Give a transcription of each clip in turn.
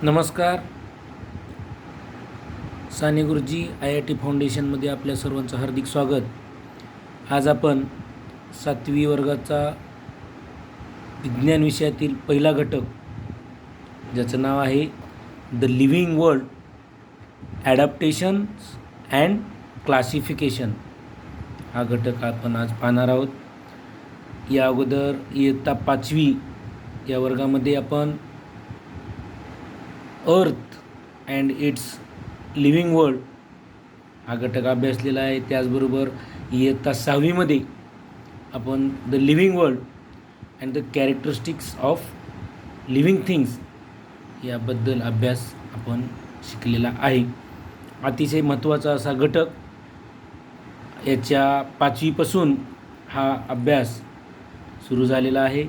नमस्कार. साने गुरुजी IIT फाउंडेशनमध्ये आपल्या सर्वांचं हार्दिक स्वागत. आज आपण 7वी वर्गाचा विज्ञान विषयातील पहिला घटक, ज्याचं नाव आहे the living world, adaptations and classification, हा घटक आपण आज पाहणार आहोत. या अगोदर इयत्ता 5वी या वर्गामध्ये आपण अर्थ अँड इट्स लिव्हिंग वर्ल्ड हा घटक अभ्यासलेला आहे. त्याचबरोबर इयत्ता 6वीमध्ये आपण the living world and the characteristics of living things याबद्दल अभ्यास आपण शिकलेला आहे. अतिशय महत्त्वाचा असा घटक. याच्या 5वीपासून हा अभ्यास सुरू झालेला आहे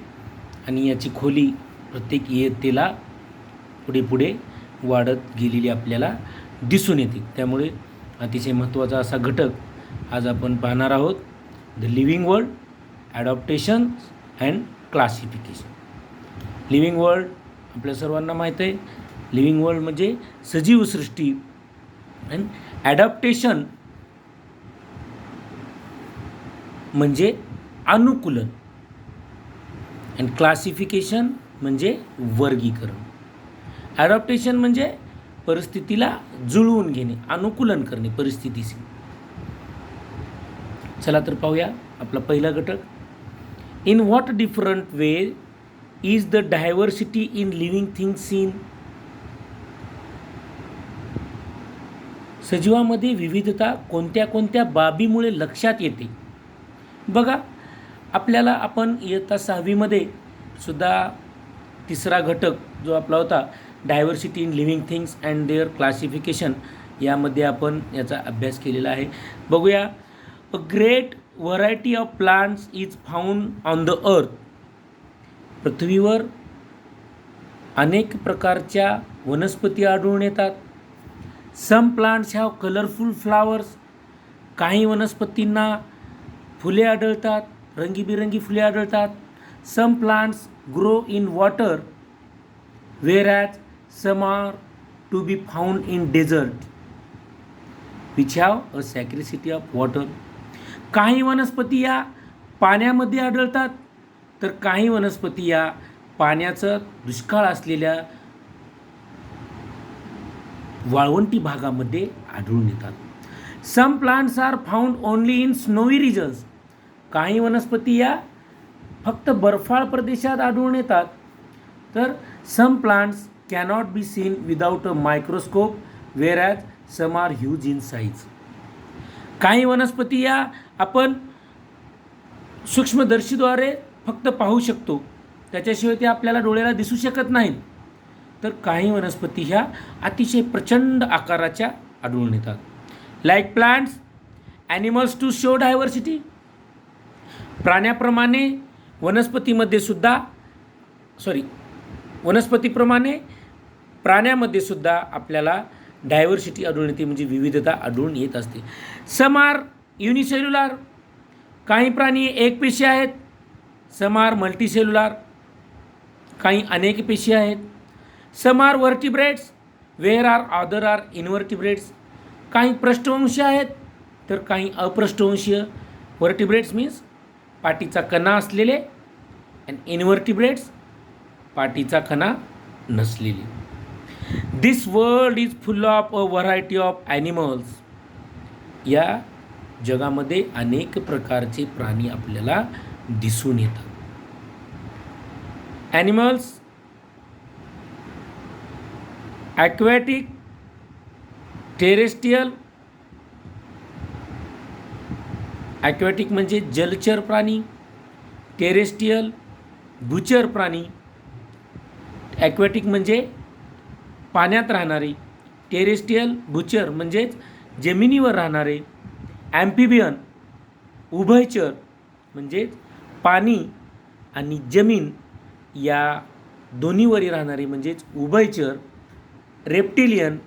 आणि याची खोली प्रत्येक इयत्तेला पुढे पुढे वाढत गेलेली आपल्याला दिसून येते. त्यामुळे अतिशय महत्त्वाचा असा घटक आज आपण पाहणार आहोत, the living world, adaptations and classification. Living world आपल्या सर्वांना माहीत आहे. लिव्हिंग वर्ल्ड म्हणजे सजीव सृष्टी, अँड ॲडॉप्टेशन म्हणजे अनुकूलन, अँड क्लासिफिकेशन म्हणजे वर्गीकरण. ॲडॉप्टेशन म्हणजे परिस्थितीला जुळवून घेणे, अनुकूलन करणे परिस्थितीशी. चला तर पाहूया आपला पहिला घटक. In what different way is the diversity in living things seen. सजीवामध्ये विविधता कोणत्या कोणत्या बाबीमुळे लक्षात येते. बघा, आपल्याला आपण इयत्ता 6वीमध्ये सुद्धा तिसरा घटक जो आपला होता, diversity in living things and their classification, यामध्ये आपण याचा अभ्यास केलेला आहे. बघूया. A great variety of plants is found on the earth. पृथ्वीवर अनेक प्रकारच्या वनस्पती आढळून येतात. Some plants have colourful flowers. काही वनस्पतींना फुले आढळतात, रंगीबिरंगी फुले आढळतात. Some plants grow in water whereas some are to be found in desert which have a scarcity of water. काही वनस्पती या पाण्यामध्ये आढळतात, तर काही वनस्पती या पाण्याचं दुष्काळ असलेल्या वाळवंटी भागामध्ये आढळून येतात. Some plants are found only in snowy regions. काही वनस्पती या फक्त बर्फाळ प्रदेशात आढळून येतात. तर some plants cannot be seen without a microscope whereas some are huge in size. काही वनस्पती या आपण सूक्ष्मदर्शीद्वारे फक्त पाहू शकतो, त्याच्याशिवाय ते आपल्याला डोळ्याला दिसू शकत नाहीत. तर काही वनस्पती ह्या अतिशय प्रचंड आकाराच्या आढळून येतात. Like plants, animals to show diversity. प्राण्याप्रमाणे वनस्पतीप्रमाणे प्राण्यामध्ये सुद्धा आपल्याला डायव्हर्सिटी आढळून येते, म्हणजे विविधता आढळून येत असते. Some are unicellular. काही प्राणी एकपेशी आहेत. Some are multicellular. काही अनेक पेशी आहेत. Some are vertebrates where are other are invertebrates. काही पृष्ठवंशी आहेत, तर काही अपृष्ठवंशीय. व्हर्टिब्रेट्स मीन्स पाठीचा कणा असलेले, अँड इनव्हर्टिब्रेट्स पाठीचा कणा नसलेली. This world is full of a variety of animals. या जगामध्ये अनेक प्रकारचे प्राणी आपल्याला दिसून येतात. Animals aquatic, terrestrial. ॲक्वॅटिक म्हणजे जलचर प्राणी, टेरेस्ट्रियल भूचर प्राणी. ॲक्वॅटिक म्हणजे पाण्यात राहणारे, टेरेस्ट्रियल भूचर म्हणजेच जमिनीवर राहणारे. ॲम्फिबियन उभयचर म्हणजेच पाणी आणि जमीन या दोन्हीवरी राहणारे म्हणजेच उभयचर. रेप्टिलियन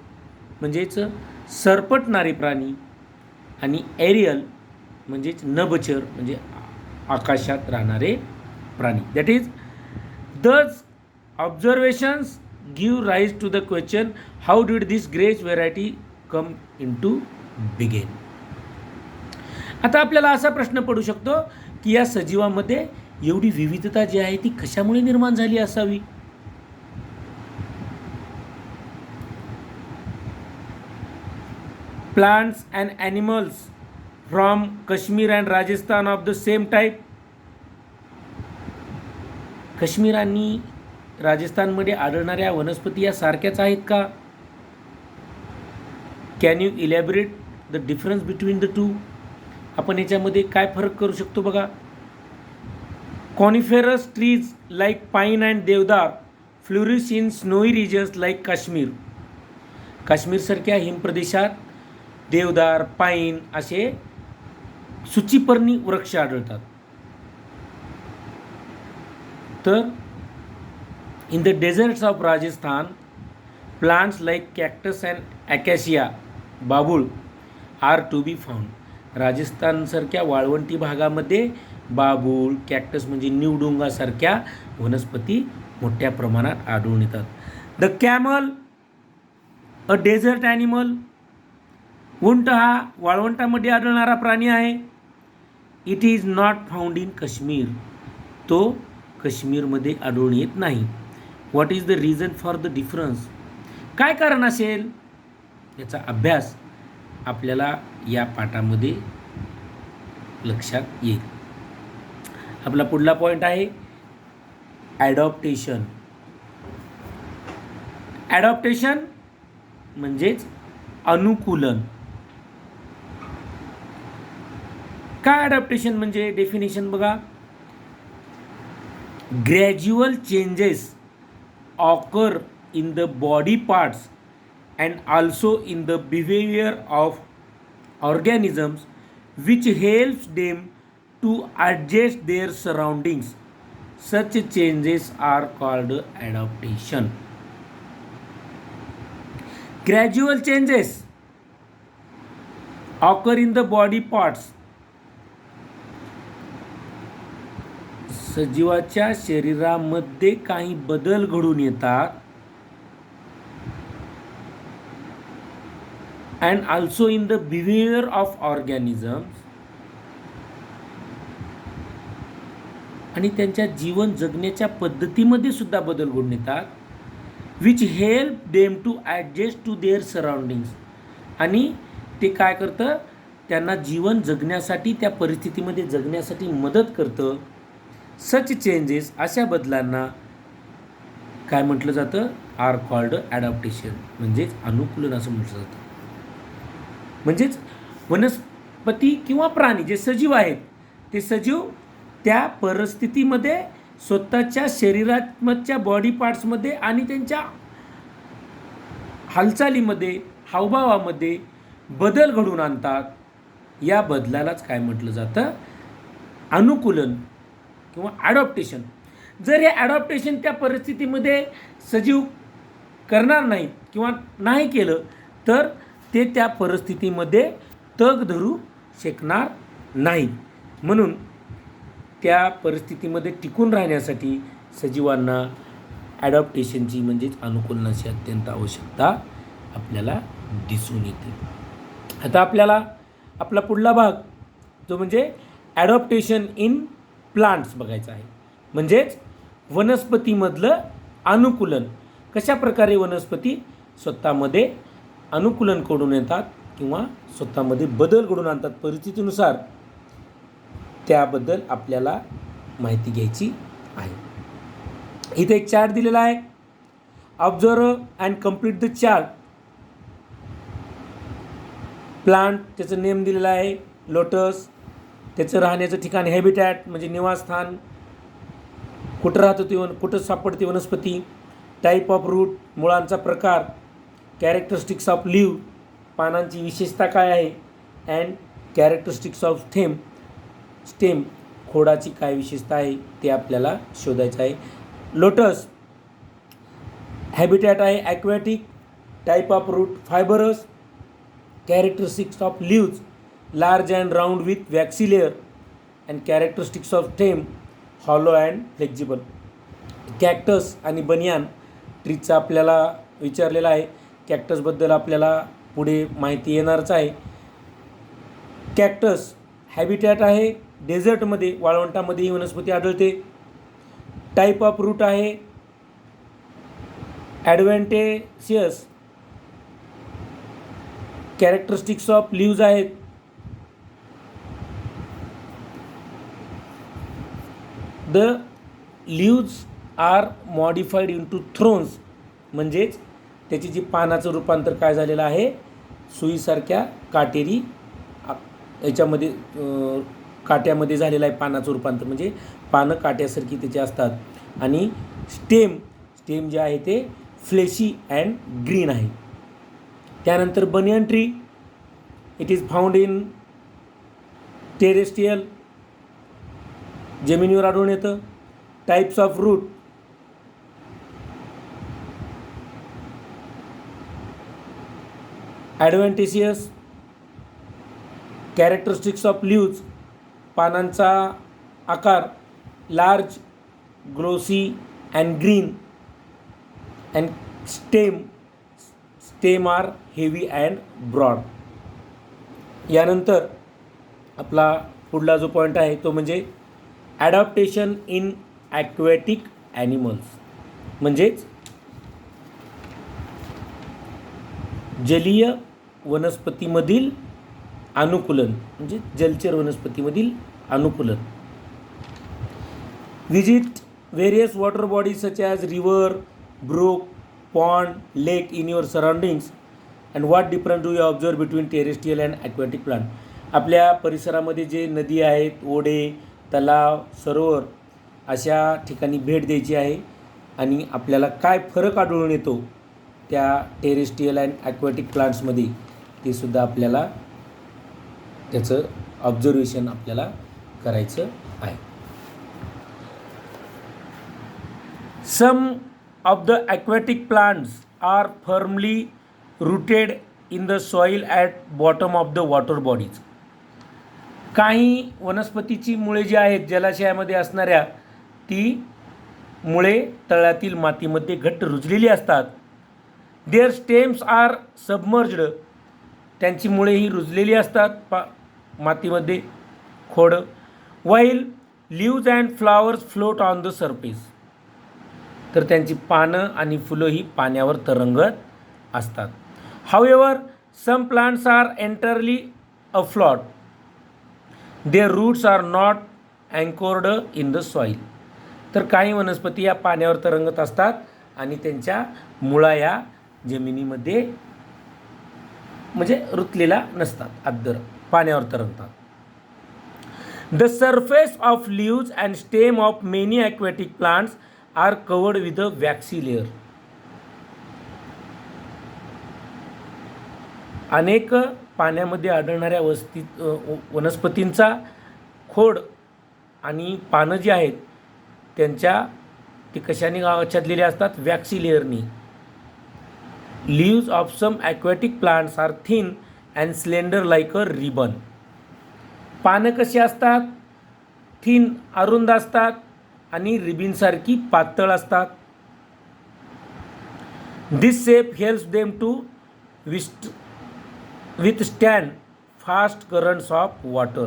म्हणजेच सरपटणारे प्राणी, आणि एरियल म्हणजेच नभचर म्हणजे आकाशात राहणारे प्राणी. That is these observations give rise to the question how did this great variety come in to begin. आता आपल्याला असा प्रश्न पडू शकतो की या सजीवामध्ये एवढी विविधता जी आहे ती कशामुळे निर्माण झाली असावी. Plants and animals from Kashmir and Rajasthan of the same type. Kashmir आणि राजस्थानमध्ये आढळणाऱ्या वनस्पती या सारख्याच आहेत का. Can you elaborate the difference between the two. आपण याच्यामध्ये काय फरक करू शकतो बघा. Coniferous trees like pine and deodar flourish in snowy regions like Kashmir. काश्मीरसारख्या हिमप्रदेशात देवदार, पाईन असे सूचीपर्णी वृक्ष आढळतात. तर in the deserts of Rajasthan plants like cactus and ॲकॅशिया बाबूळ R to be found. राजस्थानसारख्या वाळवंटी भागामध्ये बाबूळ, कॅक्टस म्हणजे निवडुंगासारख्या वनस्पती मोठ्या प्रमाणात आढळून येतात. The camel a desert animal. उंट हा वाळवंटामध्ये आढळणारा प्राणी आहे. It is not found in Kashmir. तो काश्मीरमध्ये आढळून येत नाही. What is the reason for the difference. काय कारण असेल याचा अभ्यास आपल्याला या पाठामध्ये लक्षात येईल. आपला पुढला पॉईंट आहे ॲडॉप्टेशन. ॲडॉप्टेशन म्हणजेच अनुकूलन. काय ॲडॉप्टेशन म्हणजे डेफिनेशन बघा. Gradual changes occur in the body parts and also in the behavior of organisms which helps them to adjust their surroundings. Such changes are called adaptation. Gradual changes occur in the body parts. सजीवाच्या शरीरामध्ये काही बदल घडून येतात and also in the behavior of organisms आणि त्यांच्या जीवन जगण्याच्या पद्धतीमध्ये सुद्धा बदल घडून येतात. Which help them to adjust to their surroundings. आणि ते काय करतं त्यांना जीवन जगण्यासाठी त्या परिस्थितीमध्ये जगण्यासाठी मदत करतं. सच चेंजेस अशा बदलांना काय म्हटलं जातं आर कॉल्ड ॲडॉप्टेशन म्हणजेच अनुकूलन असं म्हटलं जातं. म्हणजेच वनस्पती किंवा प्राणी जे सजीव आहेत ते सजीव त्या परिस्थितीमध्ये स्वतःच्या शरीरामधच्या बॉडी पार्ट्समध्ये आणि त्यांच्या हालचालीमध्ये हावभावामध्ये बदल घडवून आणतात. या बदलालाच काय म्हटलं जातं अनुकूलन किंवा ॲडॉप्टेशन. जर हे ॲडॉप्टेशन त्या परिस्थितीमध्ये सजीव करणार नाहीत किंवा नाही केलं तर ते त्या परिस्थितीमध्ये तग धरू शकणार नाही. म्हणून त्या परिस्थितीमध्ये टिकून राहण्यासाठी सजीवांना ॲडॉप्टेशनची म्हणजेच अनुकूलनाची अत्यंत आवश्यकता आपल्याला दिसून येते. आता आपल्याला आपला पुढला भाग जो म्हणजे ॲडॉप्टेशन इन प्लांट्स बघायचा आहे. म्हणजेच वनस्पतीमधलं अनुकूलन. कशा प्रकारे वनस्पती स्वतःमध्ये अनुकूलन करून येतात किंवा स्वतःमध्ये बदल घडून आणतात परिस्थितीनुसार, त्याबद्दल आपल्याला माहिती घ्यायची आहे. इथे एक चार्ट दिलेला आहे. Observe and complete the chart. Plant त्याचं नेम दिलेलं आहे लोटस. त्याचं राहण्याचं ठिकाण हॅबिटॅट म्हणजे निवासस्थान. कुठं राहतं ते कुठं सापडते वनस्पती. टाईप ऑफ रूट मुळांचा प्रकार. कॅरेक्टरिस्टिक्स ऑफ लीव पानांची विशेषता काय आहे. अँड कॅरेक्टरिस्टिक्स ऑफ स्टेम खोडाची काय विशेषता आहे ते आपल्याला शोधायचं आहे. लोटस हॅबिटॅट आहे aquatic. Type of root fibrous. Characteristics of leaves large and round with waxy layer. And characteristics of stem hollow and flexible. Cactus आणि बनियान ट्रीचा आपल्याला विचारलेला आहे. कॅक्टसबद्दल आपल्याला पुढे माहिती येणारच आहे. कॅक्टस हॅबिटॅट आहे डेझर्टमध्ये, वाळवंटामध्ये ही वनस्पती आढळते. टाईप ऑफ रूट आहे ॲडव्हेंटेशियस. कॅरेक्टरिस्टिक्स ऑफ लीव्ज आहेत the leaves are modified into thorns, म्हणजेच त्याची जी पानाचं रूपांतर काय झालेलं आहे, सुईसारख्या काटेरी याच्यामध्ये काट्यामध्ये झालेलं आहे पानाचं रूपांतर, म्हणजे पानं काट्यासारखी त्याची असतात. आणि स्टेम जे आहे ते फ्लेशी अँड ग्रीन आहे. त्यानंतर banyan tree, it is found in terrestrial, जमिनीवर आढळून येतं. Types of root, adventitious. Characteristics of leaves, पानांचा आकार large, glossy and green. And stem are heavy and broad. यानंतर आपला पुढला जो पॉईंट आहे तो म्हणजे ॲडॉप्टेशन इन ॲक्वॅटिक ॲनिमल्स, म्हणजेच जलीय वनस्पतीमधील अनुकूलन, म्हणजे जलचर वनस्पतीमधील अनुकूलन. Visit various water bodies such as river, brook, pond, lake in your surroundings and what difference do you observe between terrestrial and aquatic plant. आपल्या परिसरामध्ये जे नदी आहेत, ओढे, तलाव, सरोवर अशा ठिकाणी भेट द्यायची आहे आणि आपल्याला काय फरक आढळून येतो त्या टेरेस्ट्रियल अँड ॲक्वॅटिक प्लांट्समध्ये ते सुद्धा आपल्याला त्याचं ऑब्झर्वेशन आपल्याला करायचं आहे. Some of the aquatic plants are firmly rooted in the soil at bottom of the water bodies. काही वनस्पतीची मुळे जी आहेत जलाशयामध्ये असणाऱ्या, ती मुळे तळातील मातीमध्ये घट्ट रुजलेली असतात. देअर स्टेम्स आर सबमर्ज्ड, त्यांची मुळे ही रुजलेली असतात मातीमध्ये, खोड. While leaves and flowers float on the surface, तर त्यांची पानं आणि फुलं ही पाण्यावर तरंगत असतात. However some plants are entirely afloat, their roots are not anchored in the soil. तर काही वनस्पती या पाण्यावर तरंगत असतात आणि त्यांच्या मुळा या जमिनीमध्ये म्हणजे रुतलेल्या नसतात, अद्दर पाण्यावर तरंगतात. The surface of leaves and stem of many aquatic plants are covered with a waxy layer. अनेक पाण्यामध्ये आढळणाऱ्या वनस्पतींचा खोड आणि पानं जी आहेत त्यांच्या ते कशाने आच्छादलेले असतात, वॅक्सी लेअरनी. Leaves of some aquatic plants are thin and slender like a ribbon. पानं कशी असतात, थिन अरुंद असतात आणि रिबिनसारखी पातळ असतात. This shape helps them to withstand fast currents of water.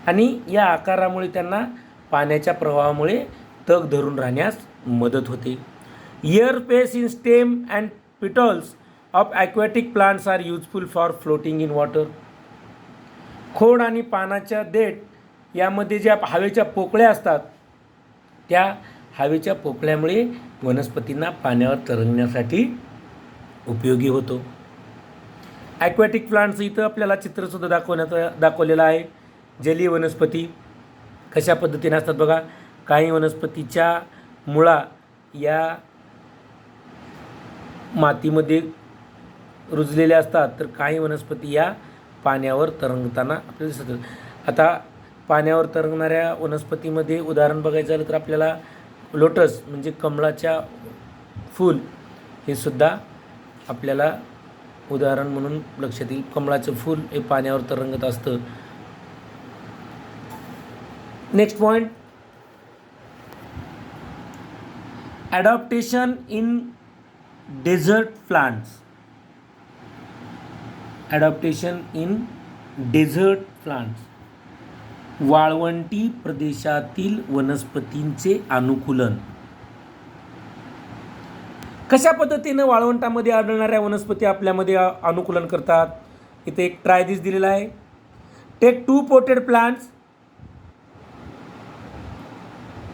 आणि या आकारामुळे त्यांना पाण्याच्या प्रवाहामुळे तग धरून राहण्यास मदत होते. Air space in stem and petals of aquatic plants are useful for floating in water. खोड आणि पानाच्या देठ यामध्ये ज्या हवेच्या पोकळ्या असतात, त्या हवेच्या पोकळ्यामुळे वनस्पतींना पाण्यावर तरंगण्यासाठी उपयोगी होतो. ॲक्वॅटिक प्लांट्स इथं आपल्याला चित्रसुद्धा दाखवलेलं आहे. जलीय वनस्पती कशा पद्धतीने असतात बघा. काही वनस्पतीच्या मुळा या मातीमध्ये रुजलेल्या असतात, तर काही वनस्पती या पाण्यावर तरंगताना आपल्याला दिसतात. आता पाण्यावर तरंगणाऱ्या वनस्पतीमध्ये उदाहरण बघायचं झालं तर आपल्याला लोटस म्हणजे कमळाच्या फूल हे सुद्धा आपल्याला उदाहरण म्हणून लक्षात येईल. कमळाचं फूल हे पाण्यावर तरंगत असतं. Next point, adaptation in desert plants. Adaptation in desert plants, वाळवंटी प्रदेशातील वनस्पतींचे अनुकूलन. कशा पद्धतीनं वाळवंटामध्ये आढळणाऱ्या वनस्पती आपल्यामध्ये अनुकूलन करतात? इथे एक ट्राय दिस दिलेला आहे. Take 2 potted plants,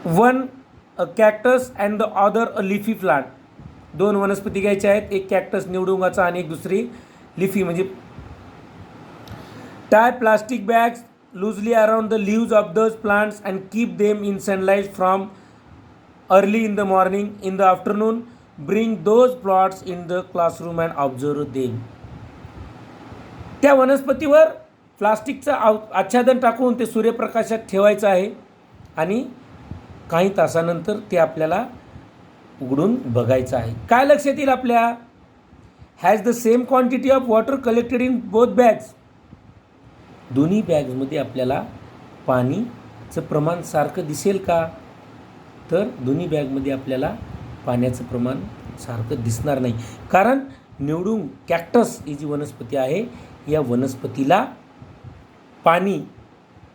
one a cactus and the other a leafy plant. 2 वनस्पती घ्यायच्या आहेत, एक कॅक्टस निवडुंगाचा आणि एक दुसरी लिफी म्हणजे. Tie plastic bags loosely around the leaves of those plants and keep them in sunlight from early in the morning. In the afternoon bring those plots in the classroom and observe them. त्या वनस्पतीवर प्लास्टिकचं आच्छादन टाकून ते सूर्यप्रकाशात ठेवायचं आहे आणि काही तासानंतर ते आपल्याला उघडून बघायचं आहे. काय लक्षात येईल आपल्या? Has the same quantity of water collected in both bags. दोन्ही बॅग्समध्ये आपल्याला पाणीचं प्रमाण सारखं दिसेल का? तर दोन्ही बॅगमध्ये आपल्याला पाण्याचं प्रमाण सारखं दिसणार नाही, कारण निवडून कॅक्टस ही जी वनस्पती आहे या वनस्पतीला पाणी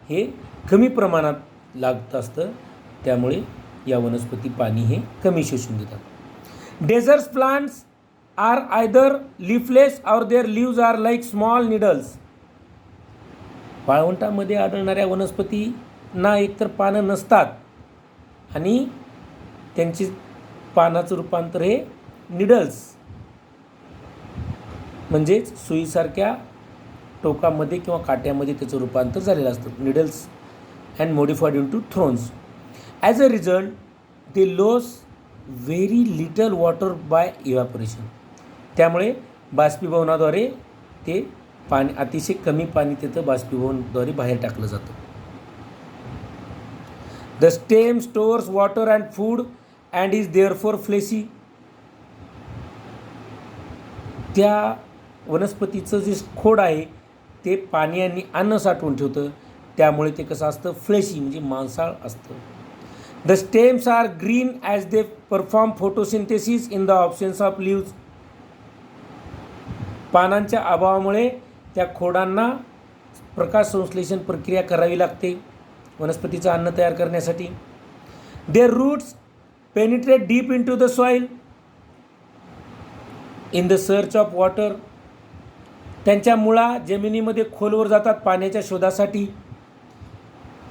हे कमी प्रमाणात लागतं असतं, त्यामुळे या वनस्पती पाणी हे कमी शोषून घेतात. Desert plants are either leafless or their leaves are like small needles. वाळवंटामध्ये आढळणाऱ्या वनस्पतींना एकतर पानं नसतात आणि त्यांची पानाचं रूपांतर हे निडल्स म्हणजेच सुईसारख्या टोकामध्ये किंवा काट्यामध्ये त्याचं रूपांतर झालेलं असतं. Needles and modified into thrones. As a result they loss very little water bye evaporation. त्यामुळे बाष्पीभवनाद्वारे ते पाणी अतिशय कमी पाणी तिथं बाष्पीभवनाद्वारे बाहेर टाकलं जातं. The stem stores water and food and is therefore fleshy. त्या वनस्पतीचं जे खोड आहे ते पाणी आणि अन्न साठवून ठेवतं, त्यामुळे ते कसं असतं? फ्लेशी म्हणजे मांसाळ असतं. The stems are green as they perform photosynthesis in the absence of leaves. पानांच्या अभावामुळे त्या खोडांना प्रकाश संश्लेषण प्रक्रिया करावी लागते वनस्पतीचं अन्न तयार करण्यासाठी. Their roots penetrate deep in to the soil in the search of water. त्यांच्या मुळा जमिनीमध्ये खोलवर जातात पाण्याच्या शोधासाठी.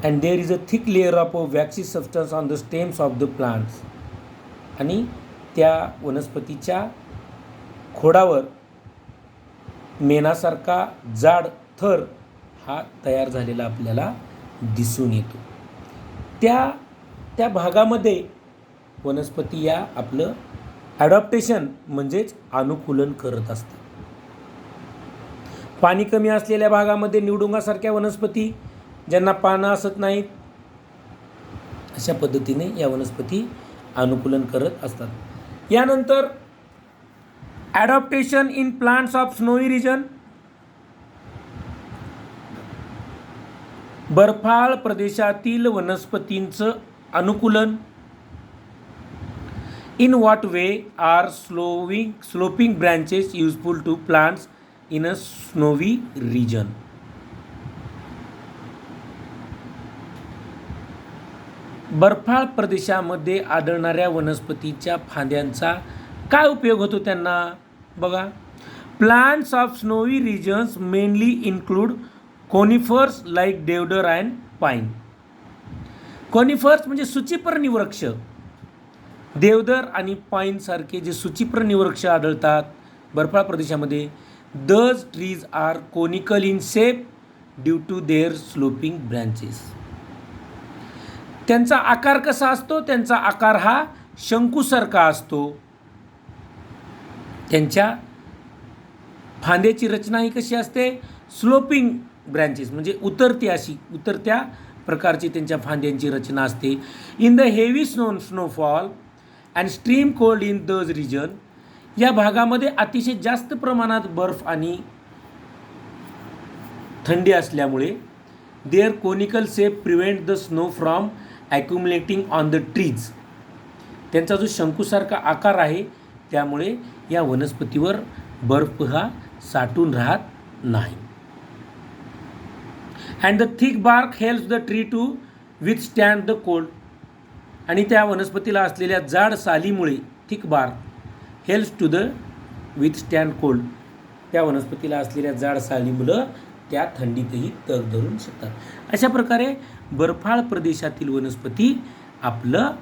And there is a thick layer of a waxy substance on the stems of the plants. आणि त्या वनस्पतीच्या खोडावर मेणासारखा जाड थर हा तयार झालेला आपल्याला दिसून येतो. त्या भागामध्ये वनस्पती या आपलं ॲडॉप्टेशन म्हणजेच अनुकूलन करत असतात. पाणी कमी असलेल्या भागामध्ये निवडुंगासारख्या वनस्पती ज्यांना पानं असत नाहीत, अशा पद्धतीने या वनस्पती अनुकूलन करत असतात. यानंतर adaptation in plants of snowy region. बर्फाळ प्रदेशातील वनस्पतींचं अनुकूलन. In what way are sloping branches useful to plants in a snowy region. बर्फाळ प्रदेशामध्ये आढळणाऱ्या वनस्पतीच्या फांद्यांचा काय उपयोग होतो त्यांना? बघा, plants of snowy regions mainly include conifers like deodar and pine. Conifers म्हणजे सूचिपर्णी वृक्ष. देवदर आणि पाईनसारखे जे सूचिपर्णी वृक्ष आढळतात बर्फाळ प्रदेशामध्ये, these trees are conical in shape due to their sloping branches. त्यांचा आकार कसा असतो? त्यांचा आकार हा शंकूसारखा असतो. त्यांच्या फांद्याची रचना ही कशी असते? स्लोपिंग ब्रँचेस म्हणजे उतरत्या प्रकारची त्यांच्या फांद्यांची रचना असते. In the heavy snowfall and extreme cold in those region. या भागामध्ये अतिशय जास्त प्रमाणात बर्फ आणि थंडी असल्यामुळे their conical shape prevent the snow from accumulating on the trees. त्यांचा जो शंकूसारखा आकार आहे त्यामुळे या वनस्पतीवर बर्फ हा साठून राहत नाही. And the thick bark helps the tree to withstand the cold. आणि त्या वनस्पतीला असलेल्या जाड सालीमुळे thick bark helps to the withstand cold. त्या वनस्पतीला असलेल्या जाड सालीमुळे त्या थंडीतही तग धरून शकतात. अशा प्रकारे बर्फाळ प्रदेशातील वनस्पती आपलं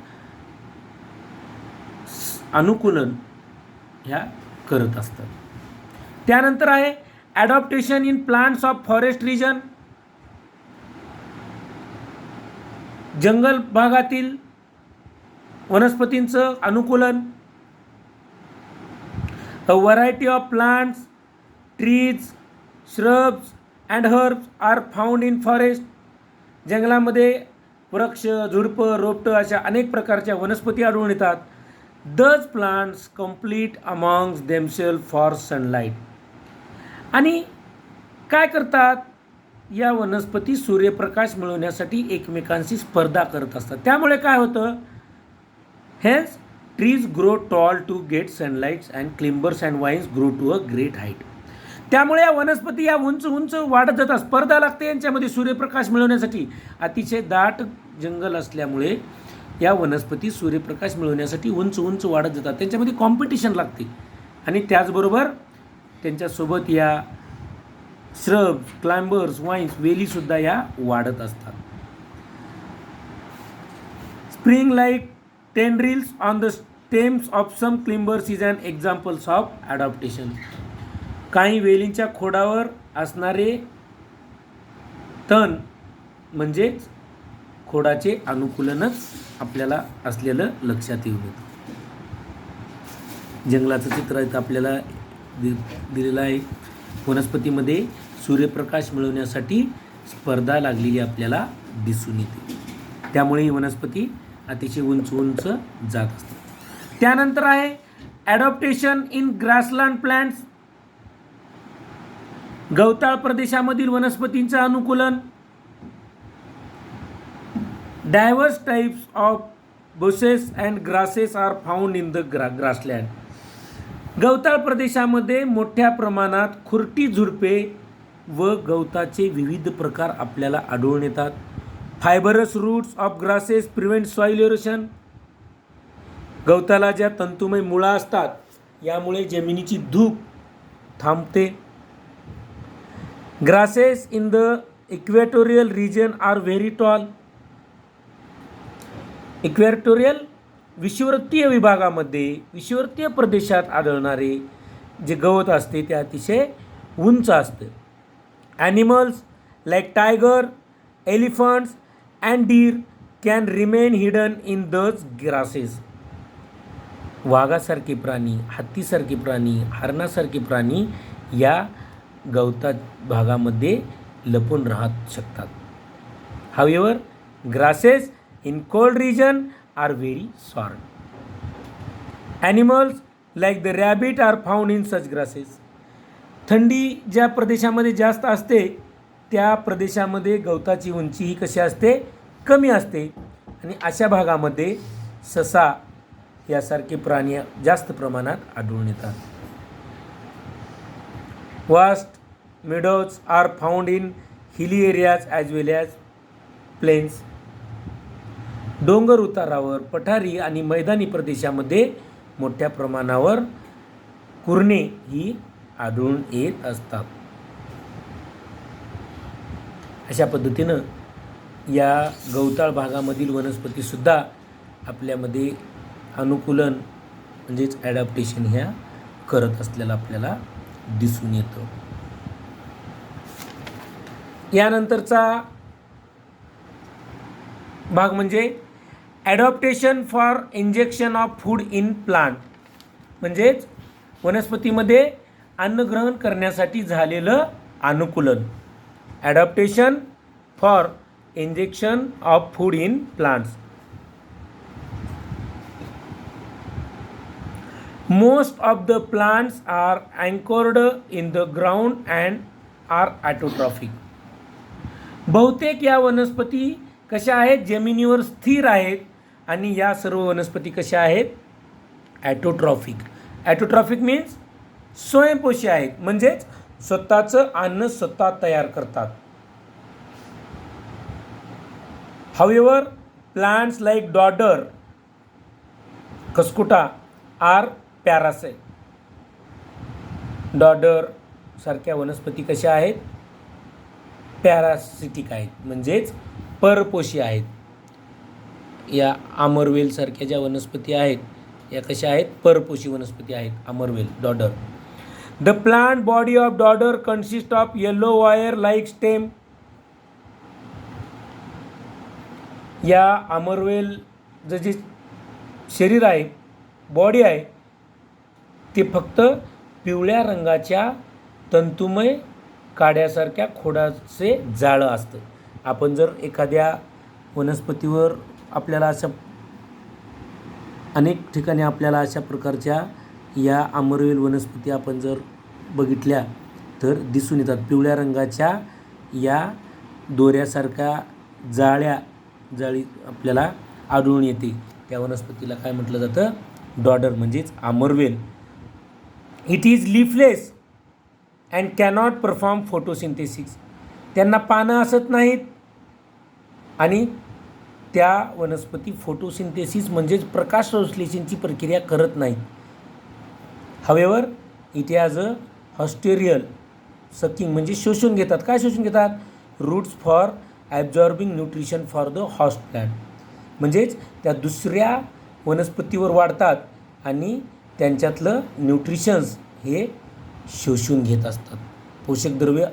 अनुकूलन ह्या करत असतात. त्यानंतर आहे adaptation in plants of forest region. जंगल भागातील वनस्पतींचं अनुकूलन. A variety of plants, trees, shrubs and herbs are found in forest. जंगलामध्ये वृक्ष, झुडपं, रोपटं अशा अनेक प्रकारच्या वनस्पती आढळून येतात. Those plants compete amongst themselves for sunlight. आणि काय करतात, या वनस्पती सूर्यप्रकाश मिळवण्यासाठी एकमेकांशी स्पर्धा करत असतात. त्यामुळे काय होतं, hence trees grow tall to get sunlights and climbers and vines grow to a great height. त्यामुळे या वनस्पती या उंच उंच वाढत जातात. स्पर्धा लागते यांच्यामध्ये सूर्यप्रकाश मिळवण्यासाठी. अतिशय दाट जंगल असल्यामुळे या वनस्पती सूर्यप्रकाश मिळवण्यासाठी उंच उंच वाढत जातात. त्यांच्यामध्ये कॉम्पिटिशन लागते. आणि त्याचबरोबर त्यांच्यासोबत या श्रब्स, क्लाइंबर्स, वाईन्स, वेलीसुद्धा या वाढत असतात. Spring like tendrils on the stems of some climbers is an examples of adaptation. काही वेलींच्या खोडावर असणारे तण म्हणजेच खोडाचे अनुकूलनच आपल्याला असलेलं लक्षात येऊन येतं. जंगलाचं चित्र इथं आपल्याला दिलेलं आहे. वनस्पतीमध्ये सूर्यप्रकाश मिळवण्यासाठी स्पर्धा लागलेली आपल्याला दिसून येते. त्यामुळे ही वनस्पती अतिशय उंच उंच जात असते. त्यानंतर आहे ॲडॉप्टेशन इन ग्रासलँड प्लांट्स. गवताळ प्रदेशामधील वनस्पतींचं अनुकूलन. Diverse types of bushes and grasses are found in the grassland. गवताळ प्रदेशामध्ये मोठ्या प्रमाणात खुरटी झुडपे व गवताचे विविध प्रकार आपल्याला आढळून येतात. Fibrous roots of grasses prevent soil erosion. गवताला ज्या तंतुमय मुळा असतात यामुळे जमिनीची धूप थांबते. Grasses in the equatorial region are very tall. Equatorial विषुववृत्तीय विभागामध्ये विषुववृत्तीय प्रदेशात आढळणारे जे गवत असते ते अतिशय उंच असते. Animals like tiger, elephants and deer can remain hidden in दज ग्रासेस. वाघासारखे प्राणी, हत्तीसारखे प्राणी, हरणासारखे प्राणी या गवता भागामध्ये लपून राहत शकतात. However grasses in cold region are very short. Animals like the rabbit are found in such grasses. थंडी ज्या प्रदेशामध्ये जास्त असते त्या प्रदेशामध्ये गवताची उंची ही कशी असते, कमी असते. आणि अशा भागामध्ये ससा यासारखे प्राणी जास्त प्रमाणात आढळून येतात. Vast meadows are found in hilly areas as well as plains. डोंगर उतारावर, पठारी आणि मैदानी प्रदेशामध्ये मोठ्या प्रमाणावर कुरणे ही आढळून येत असतात. अशा पद्धतीनं या गवताळ भागामधील वनस्पतीसुद्धा आपल्यामध्ये अनुकूलन म्हणजेच ॲडॅप्टेशन ह्या करत असलेलं आपल्याला दिसून येतं. यानंतरचा भाग म्हणजे ॲडॉप्टेशन for injection of food in plant. म्हणजेच वनस्पतीमध्ये अन्नग्रहण करण्यासाठी झालेलं अनुकूलन. ॲडॉप्टेशन for injection of food in plants. Most of the plants are anchored in the ground and are autotrophic. बहुतेक या वनस्पती कशा आहेत, जमिनीवर स्थिर आहेत आणि या सर्व वनस्पती कशा आहेत? ॲटोट्रॉफिक. ॲटोट्रॉफिक मीन्स स्वयंपोषी आहेत, म्हणजेच स्वतःचं अन्न स्वतः तयार करतात. हाऊएव्हर प्लांट्स लाईक डॉडर, खसकुटा आर पॅरासाइट. डॉडर सारख्या वनस्पती कशा आहेत? पॅरासिटिक आहेत, म्हणजेच परपोषी आहेत. या आमरवेल सारख्या ज्या वनस्पती आहेत या कशा आहेत? परपोषी वनस्पती आहेत. आमरवेल, dodder. The plant body of dodder consist of yellow wire like stem. या आमरवेलचं जे शरीर आहे, बॉडी आहे, ते फक्त पिवळ्या रंगाच्या तंतुमय काड्यासारख्या खोडाचे जाळं असतं. आपण जर एखाद्या वनस्पतीवर आपल्याला अशा अनेक ठिकाणी आपल्याला अशा प्रकारच्या या आमरवेल वनस्पती आपण जर बघितल्या तर दिसून येतात. पिवळ्या रंगाच्या या दोऱ्यासारख्या जाळी आपल्याला आढळून येते. त्या वनस्पतीला काय म्हटलं जातं? डॉडर, म्हणजेच आमरवेल. It is leafless and cannot perform photosynthesis. त्यांना पानं असत नाहीत आणि त्या वनस्पती फोटोसिंथेसिस म्हणजेच प्रकाश संश्लेषणाची प्रक्रिया करत नाहीत. However it has a haustorial sucking, म्हणजे शोषून घेतात. काय शोषून घेतात? Roots for absorbing nutrition for the host plant. म्हणजेच त्या दुसऱ्या वनस्पतीवर वाढतात आणि त्यांच्यातलं न्यूट्रिशन्स हे शोषून घेत असतात. पोषक द्रव्य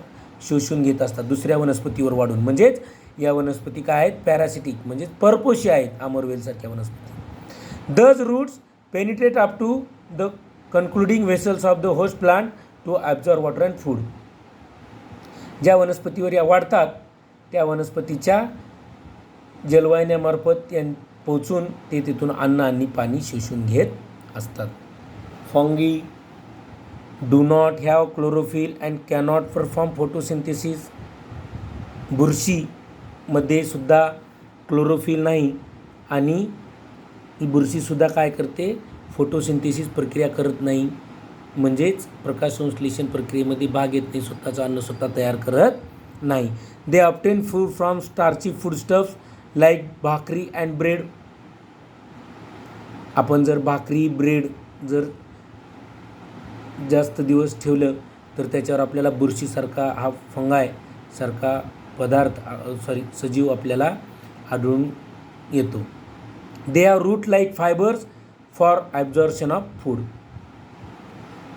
शोषून घेत असतात दुसऱ्या वनस्पतीवर वाढून. म्हणजेच या वनस्पती काय आहेत? पॅरासिटिक, म्हणजेच परपोषी आहेत. आमरवेलसारख्या वनस्पती. These roots penetrate up to the concluding vessels of the host plant to absorb water and food. ज्या वनस्पतीवर या वाढतात त्या वनस्पतीच्या जलवाहिन्यामार्फत पोचून ते तिथून अन्न आणि पाणी शोषून घेत असतात. Fungi do not have chlorophyll and cannot perform photosynthesis. बुरशीमध्ये सुद्धा क्लोरोफिल नाही आणि ही बुरशीसुद्धा काय करते? फोटोसिंथेसिस प्रक्रिया करत नाही, म्हणजेच प्रकाश संश्लेषण प्रक्रियेमध्ये भाग घेत नाही, स्वतःचं अन्न स्वतः तयार करत नाही. They obtain food from starchy foodstuffs like bhakri and bread. आपण जर भाकरी, ब्रेड जर जास्त दिवस ठेवलं तर त्याच्यावर आपल्याला बुरशीसारखा हा फंगाय सारखा सजीव आपल्याला आढळून येतो. They have root like fibres for absorption of food.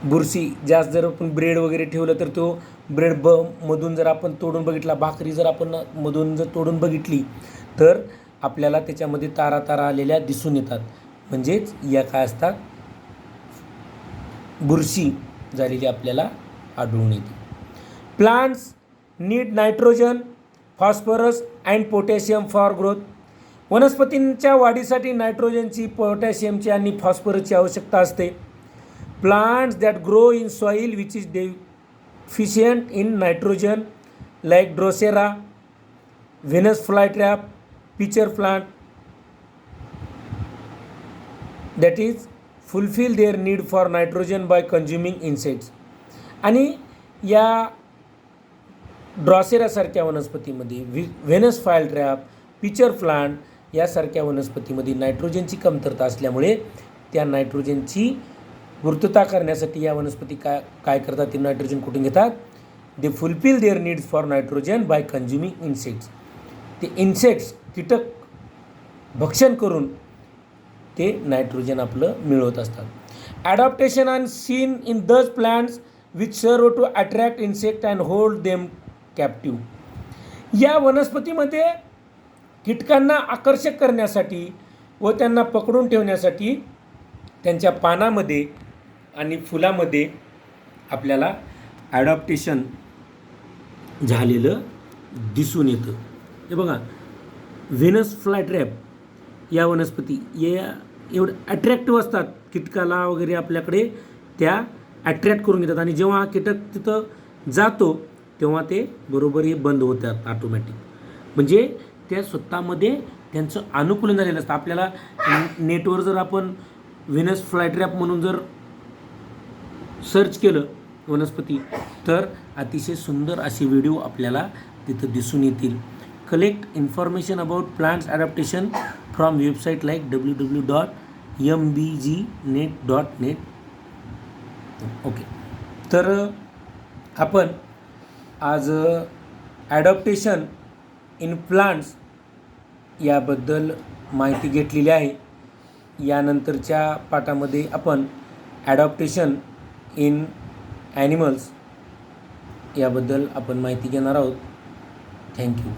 बुरशी जास्त जर आपण ब्रेड वगैरे ठेवलं तर तो ब्रेड मधून जर आपण तोडून बघितला, भाकरी जर आपण मधून जर तोडून बघितली तर आपल्याला त्याच्यामध्ये तारा तारा आलेल्या दिसून येतात. म्हणजेच या काय असतात? बुरशी झालेली आपल्याला आढळून येते. Plants need nitrogen, phosphorus and potassium for growth. वनस्पतींच्या वाढीसाठी नायट्रोजनची, पोटॅशियमची आणि फॉस्फरसची आवश्यकता असते. Plants that grow in soil which is deficient in nitrogen like drosera, Venus flytrap, pitcher plant that is fulfil their need for nitrogen by consuming insects. आणि या ड्रॉसेरासारख्या वनस्पतीमध्ये, व्हेनस फ्लायट्रॅप, पिचर प्लांट यासारख्या वनस्पतीमध्ये नायट्रोजनची कमतरता असल्यामुळे त्या नायट्रोजनची पूर्तता करण्यासाठी या वनस्पती काय करतात? ते नायट्रोजन कुठून घेतात? They fulfil their needs for nitrogen by consuming insects. ते इन्सेक्ट्स, कीटक भक्षण करून ते नायट्रोजन आपलं मिळवत असतात. Adaptation and seen in these plants which serve to attract insect and hold them captive. या वनस्पतीमध्ये कीटकांना आकर्षक करण्यासाठी व त्यांना पकडून ठेवण्यासाठी त्यांच्या पानामध्ये आणि फुलामध्ये आपल्याला ॲडॉप्टेशन झालेलं दिसून येतं. हे बघा, व्हेनस फ्लायट्रॅप या वनस्पती या एवढं अट्रॅक्टिव्ह असतात, कीटकाला वगैरे आपल्याकडे त्या अट्रॅक्ट करून घेतात आणि जेव्हा हा कीटक तिथं जातो तेव्हा ते बरोबर हे बंद होतात ऑटोमॅटिक. म्हणजे त्या स्वतःमध्ये त्यांचं अनुकूलन झालेलं असतं. आपल्याला नेटवर जर आपण व्हेनस फ्लायट्रॅप म्हणून जर सर्च केलं वनस्पती, तर अतिशय सुंदर असे व्हिडिओ आपल्याला तिथं दिसून येतील. Collect information about plants adaptation from website like www.mbgnet.net. Okay, तर आपण आज ॲडॉप्टेशन इन प्लांट्स याबद्दल माहिती घेतलेली आहे. यानंतरच्या पाठामध्ये आपण ॲडॉप्टेशन इन ॲनिमल्स याबद्दल आपण माहिती घेणार आहोत. थँक्यू.